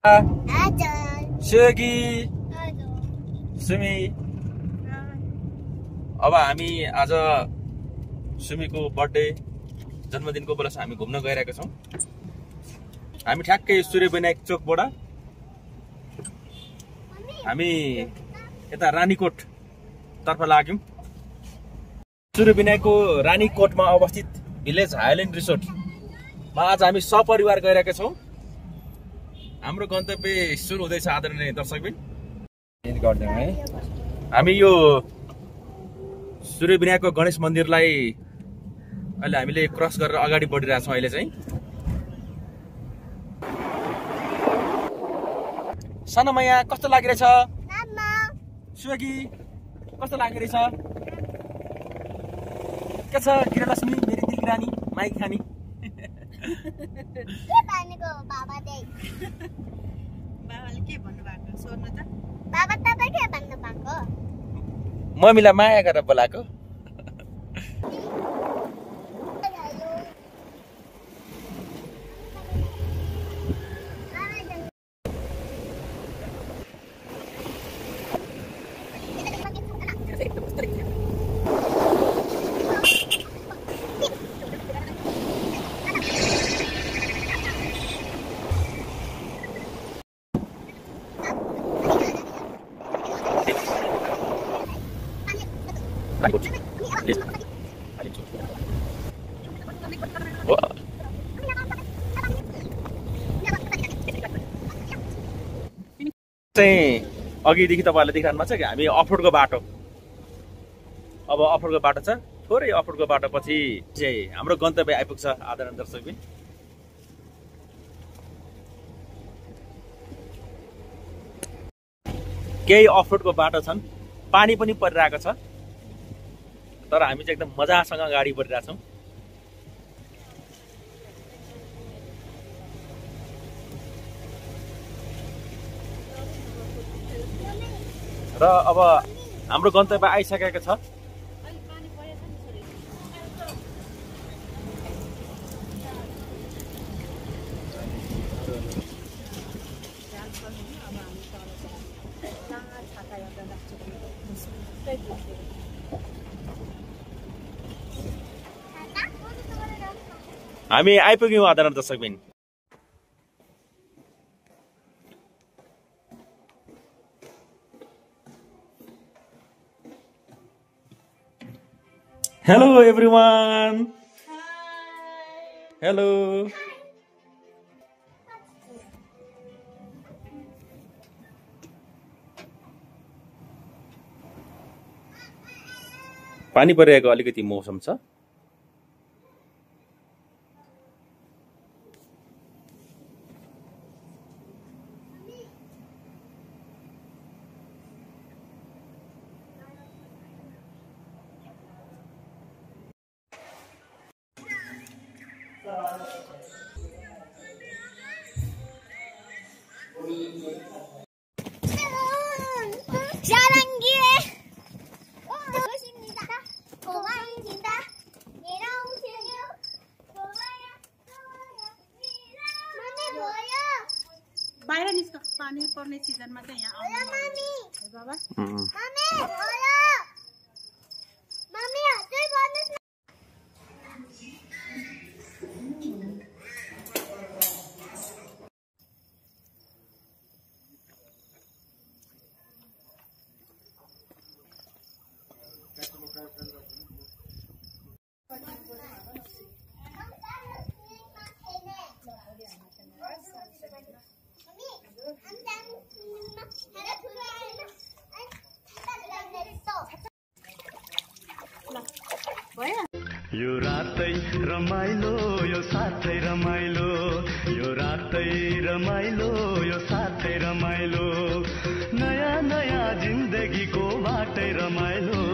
Swiggy Sumi अब हामी आज सुमीको बर्थडे जन्मदिनको उपलक्ष्य हामी घुम्न गइरहेका छौं। हामी ठ्याक्कै सूर्य विनायक चोकबाट हामी यता रानीकोट तर्फ लाग्यौं। सूर्य विनायकको रानीकोटमा अवस्थित भिलेज हाइल्यान्ड रिसोर्टमा आज हामी सपरिवार गइरहेका छौं। हाम्रो गन्तव्य सुरु हुँदैछ आदरणीय दर्शकबिन। हामी यो सूर्य विनायकको गणेश मन्दिरलाई अहिले हामीले क्रस गरेर अगाडि बढिरहेका छौं। अहिले चाहिँ सनमया कस्तो लागिरहेछ? सुगी कस्तो लागिरहेछ? के छ गृहलक्ष्मी मेरी दिलकी रानी माइक खानी? के भनेको बाबा दे? बाबाले के भन्नु भएको सोध्नु त? बाबा तपाईं के भन्नु भएको? मम्मीलाई माया गरेर बोलाएको। अघिदेखि तपाईहरुले देखिरहनु भएको छ कि हामी अफरोडको बाटो, अब अफरोडको बाटो छ। थोरै अफरोडको बाटो पछि चाहिँ हाम्रो गन्तव्य आइपुग्छ आदरणीय दर्शकबिन। केही अफरोडको बाटो छन्, पानी पनि परिरहेको छ, तर हामी चाहिँ एकदम मजासँग गाडी बढिरहेका छौं। र अब हाम्रो गन्तव्य आइसकेको छ। हामी आइपुग्यौं आदरणीय दर्शकबिन। Hello everyone. Hello. पानी परिरहेको अलिकति मौसम छ। बाहिर निस्क, पानी पर्ने सिजनमा चाहिँ यहाँ आउनु बाबा। मम्मी हजुर भन्नुस् न। यो रातै रमाइलो यो साथै रमाइलो, यो रातै रमाइलो यो साथै रमाइलो, नयाँ नयाँ जिन्दगीको बाटै रमाइलो।